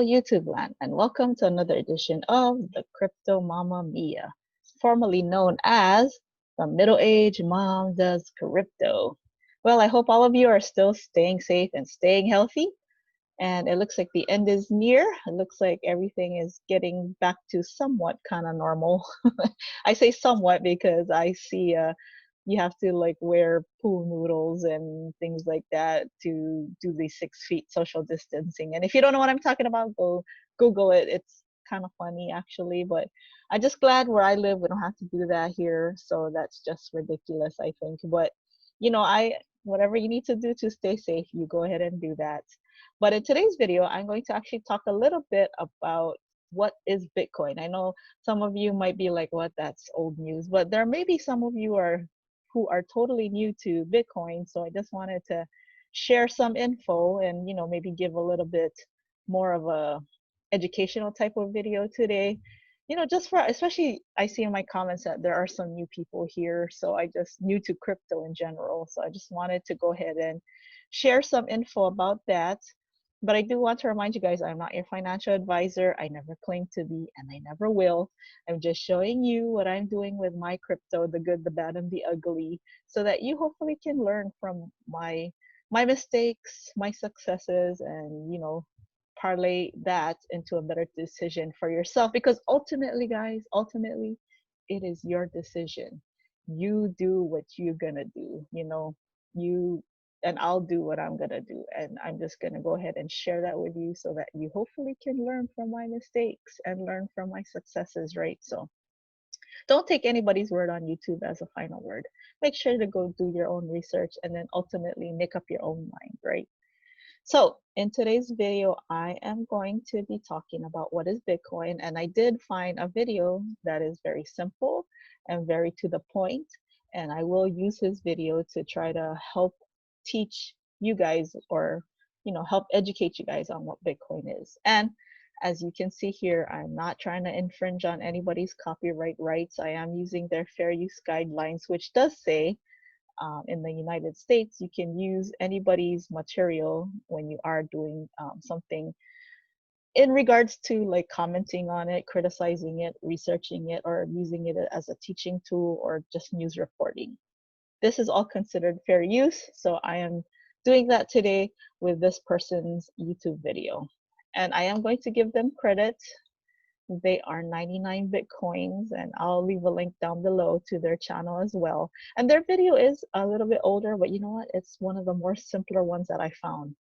Hello, YouTube land, and welcome to another edition of the Crypto Mama Mia, formerly known as the Middle-Aged Mom Does Crypto. Well, I hope all of you are still staying safe and staying healthy. And it looks like the end is near. It looks like everything is getting back to somewhat kind of normal. I say somewhat because I see you have to like wear pool noodles and things like that to do the 6 feet social distancing. And if you don't know what I'm talking about, go Google it. It's kind of funny actually, but I'm just glad where I live we don't have to do that here. So that's just ridiculous, I think. But I whatever you need to do to stay safe, you go ahead and do that. But in today's video, I'm going to actually talk a little bit about what is Bitcoin. I know some of you might be like, what, that's old news, but there may be some of you who are totally new to Bitcoin. So I just wanted to share some info and, maybe give a little bit more of a educational type of video today. Just for, especially I see in my comments that there are some new people here. So I just new to crypto in general. So I just wanted to go ahead and share some info about that. But I do want to remind you guys, I'm not your financial advisor. I never claim to be, and I never will. I'm just showing you what I'm doing with my crypto, the good, the bad, and the ugly, so that you hopefully can learn from my mistakes, my successes, and parlay that into a better decision for yourself. Because ultimately, guys, it is your decision. You do what you're gonna do. You and I'll do what I'm gonna do. And I'm just gonna go ahead and share that with you so that you hopefully can learn from my mistakes and learn from my successes, right? So don't take anybody's word on YouTube as a final word. Make sure to go do your own research and then ultimately make up your own mind, right? So in today's video, I am going to be talking about what is Bitcoin. And I did find a video that is very simple and very to the point. And I will use his video to try to help teach you guys or help educate you guys on what Bitcoin is. And as you can see here, I'm not trying to infringe on anybody's copyright rights. I am using their fair use guidelines, which does say in the United States you can use anybody's material when you are doing something in regards to like commenting on it, criticizing it, researching it, or using it as a teaching tool or just news reporting. This is all considered fair use, so I am doing that today with this person's YouTube video. And I am going to give them credit. They are 99 Bitcoins, and I'll leave a link down below to their channel as well. And their video is a little bit older, but you know what? It's one of the more simpler ones that I found.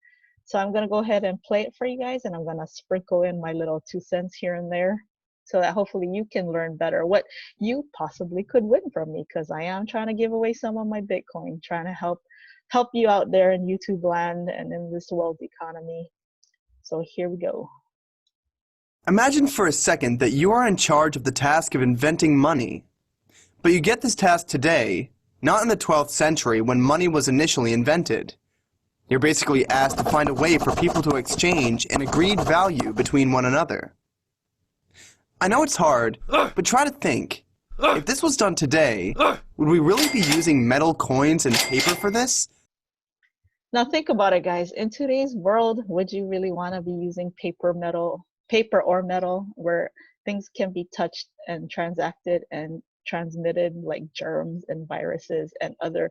So I'm gonna go ahead and play it for you guys, and I'm gonna sprinkle in my little 2 cents here and there, so that hopefully you can learn better what you possibly could win from me, because I am trying to give away some of my Bitcoin, trying to help you out there in YouTube land and in this world economy. So here we go. Imagine for a second that you are in charge of the task of inventing money. But you get this task today, not in the 12th century when money was initially invented. You're basically asked to find a way for people to exchange an agreed value between one another. I know it's hard, but try to think. If this was done today, would we really be using metal coins and paper for this? Now think about it, guys. In today's world, would you really want to be using paper or metal, where things can be touched and transacted and transmitted, like germs and viruses and other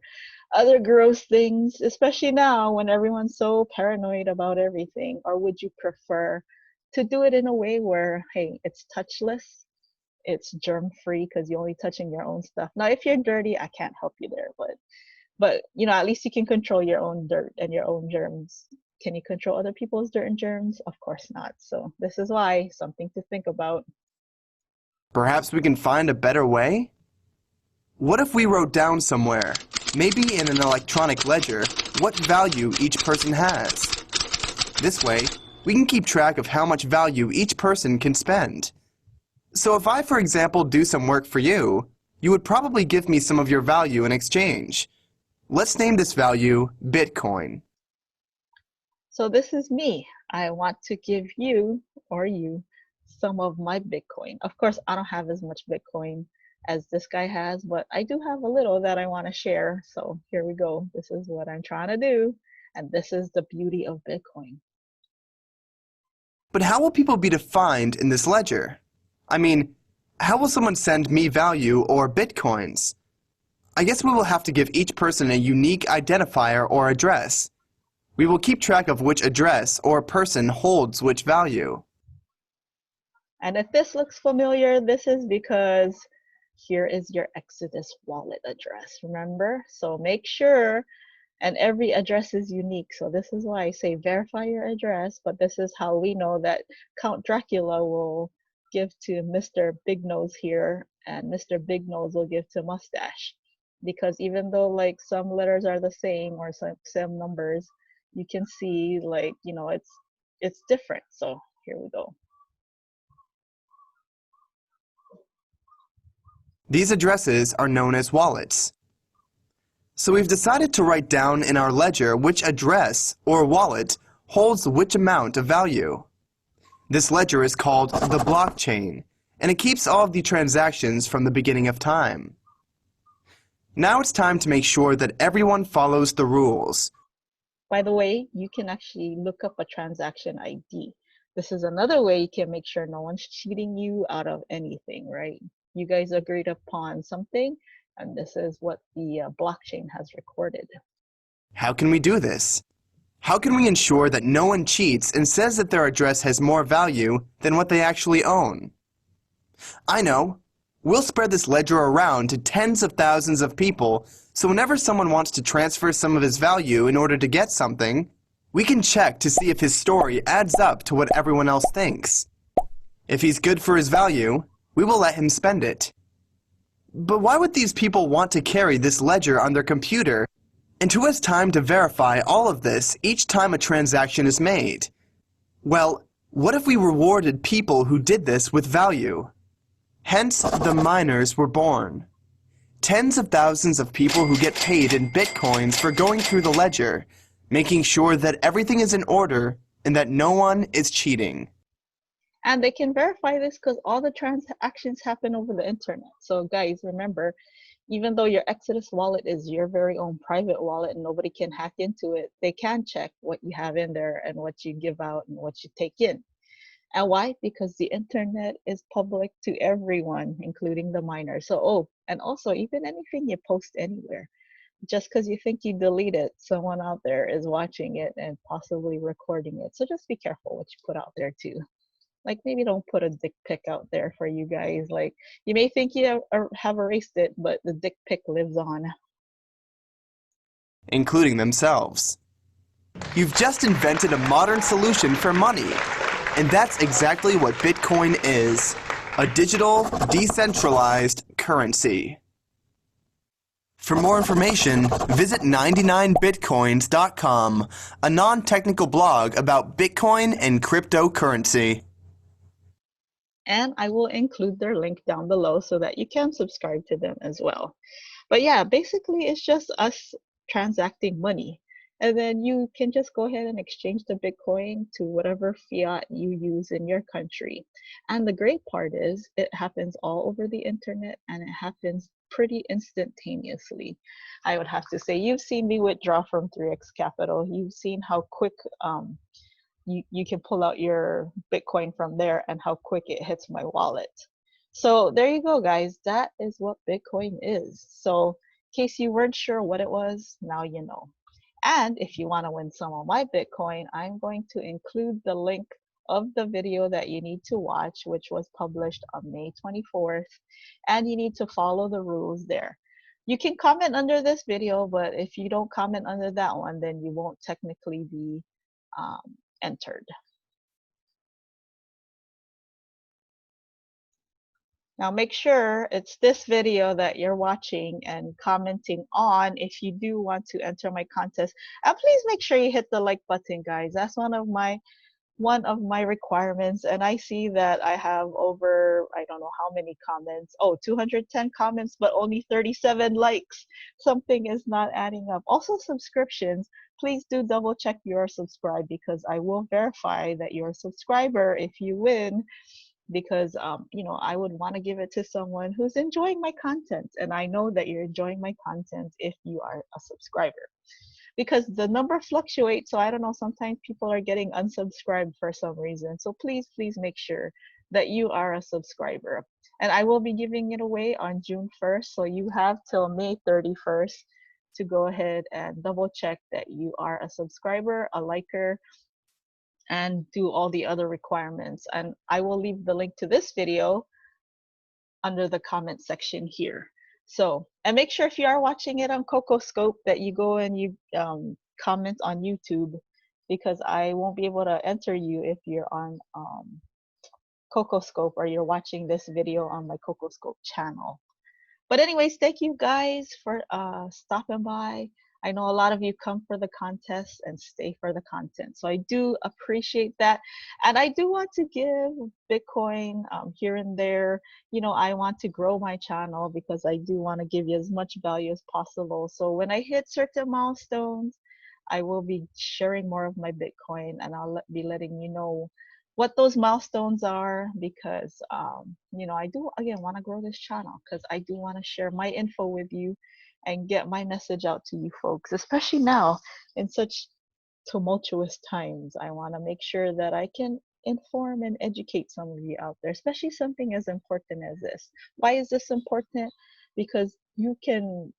gross things, especially now when everyone's so paranoid about everything? Or would you prefer to do it in a way where, hey, it's touchless, it's germ free because you're only touching your own stuff? Now if you're dirty, I can't help you there, but at least you can control your own dirt and your own germs. Can you control other people's dirt and germs? Of course not. So this is why, something to think about. Perhaps we can find a better way? What if we wrote down somewhere, maybe in an electronic ledger, what value each person has? This way, we can keep track of how much value each person can spend. So if I, for example, do some work for you, you would probably give me some of your value in exchange. Let's name this value Bitcoin. So this is me. I want to give you some of my Bitcoin. Of course, I don't have as much Bitcoin as this guy has, but I do have a little that I want to share. So here we go. This is what I'm trying to do. And this is the beauty of Bitcoin. But how will people be defined in this ledger? I mean, how will someone send me value or bitcoins? I guess we will have to give each person a unique identifier or address. We will keep track of which address or person holds which value. And if this looks familiar, this is because here is your Exodus wallet address, remember? So make sure, and every address is unique. So this is why I say verify your address, but this is how we know that Count Dracula will give to Mr. Big Nose here, and Mr. Big Nose will give to Mustache. Because even though like some letters are the same or some numbers, you can see like, you know, it's different. So here we go. These addresses are known as wallets. So we've decided to write down in our ledger which address or wallet holds which amount of value. This ledger is called the blockchain, and it keeps all of the transactions from the beginning of time. Now it's time to make sure that everyone follows the rules. By the way, you can actually look up a transaction ID. This is another way you can make sure no one's cheating you out of anything, right? You guys agreed upon something, and this is what the blockchain has recorded. How can we do this? How can we ensure that no one cheats and says that their address has more value than what they actually own? I know. We'll spread this ledger around to tens of thousands of people, so whenever someone wants to transfer some of his value in order to get something, we can check to see if his story adds up to what everyone else thinks. If he's good for his value, we will let him spend it. But why would these people want to carry this ledger on their computer? And who has time to verify all of this each time a transaction is made? Well, what if we rewarded people who did this with value? Hence, the miners were born. Tens of thousands of people who get paid in bitcoins for going through the ledger, making sure that everything is in order and that no one is cheating. And they can verify this because all the transactions happen over the internet. So guys, remember, even though your Exodus wallet is your very own private wallet and nobody can hack into it, they can check what you have in there and what you give out and what you take in. And why? Because the internet is public to everyone, including the miners. So, and also even anything you post anywhere, just because you think you delete it, someone out there is watching it and possibly recording it. So just be careful what you put out there too. Like maybe don't put a dick pic out there for you guys. Like you may think you have erased it, but the dick pic lives on. Including themselves. You've just invented a modern solution for money. And that's exactly what Bitcoin is. A digital, decentralized currency. For more information, visit 99bitcoins.com, a non-technical blog about Bitcoin and cryptocurrency. And I will include their link down below so that you can subscribe to them as well. But yeah, basically it's just us transacting money. And then you can just go ahead and exchange the Bitcoin to whatever fiat you use in your country. And the great part is it happens all over the internet and it happens pretty instantaneously. I would have to say, you've seen me withdraw from 3x Capital. You've seen how quick you can pull out your Bitcoin from there and how quick it hits my wallet. So there you go, guys. That is what Bitcoin is. So in case you weren't sure what it was, now you know. And if you want to win some of my Bitcoin, I'm going to include the link of the video that you need to watch, which was published on May 24th. And you need to follow the rules there. You can comment under this video, but if you don't comment under that one, then you won't technically be entered. Now make sure it's this video that you're watching and commenting on if you do want to enter my contest. And please make sure you hit the like button, guys. That's one of my requirements. And I see that I have over, I don't know how many comments. Oh, 210 comments, but only 37 likes. Something is not adding up. Also subscriptions. Please do double check you're subscribed because I will verify that you're a subscriber if you win. Because you know, I would want to give it to someone who's enjoying my content, and I know that you're enjoying my content if you are a subscriber. because the number fluctuates. So I don't know, sometimes people are getting unsubscribed for some reason. So please make sure that you are a subscriber. And I will be giving it away on June 1st. So you have till May 31st to go ahead and double check that you are a subscriber, a liker, and do all the other requirements. And I will leave the link to this video under the comment section here. So, and make sure if you are watching it on COCOSCOPE that you go and you comment on YouTube, because I won't be able to enter you if you're on COCOSCOPE or you're watching this video on my COCOSCOPE channel. But anyways, thank you guys for stopping by. I know a lot of you come for the contest and stay for the content. So I do appreciate that. And I do want to give Bitcoin here and there. You know, I want to grow my channel because I do want to give you as much value as possible. So when I hit certain milestones, I will be sharing more of my Bitcoin, and I'll be letting you know what those milestones are, because you know, I do again want to grow this channel because I do want to share my info with you and get my message out to you folks, especially now in such tumultuous times. I want to make sure that I can inform and educate some of you out there, especially something as important as this. Why is this important? Because you can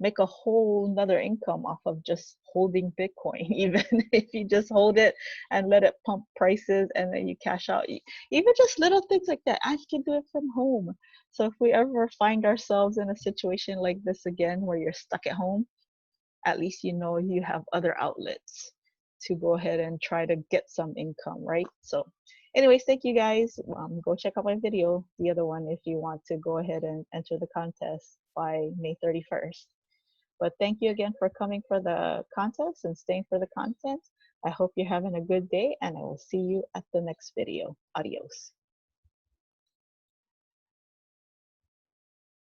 make a whole nother income off of just holding Bitcoin, even if you just hold it and let it pump prices and then you cash out. Even just little things like that. I can do it from home. So if we ever find ourselves in a situation like this again where you're stuck at home, at least you know you have other outlets to go ahead and try to get some income, right? So anyways, thank you guys. Go check out my video, the other one, if you want to go ahead and enter the contest by May 31st. But thank you again for coming for the contest and staying for the content. I hope you're having a good day, and I will see you at the next video. Adios.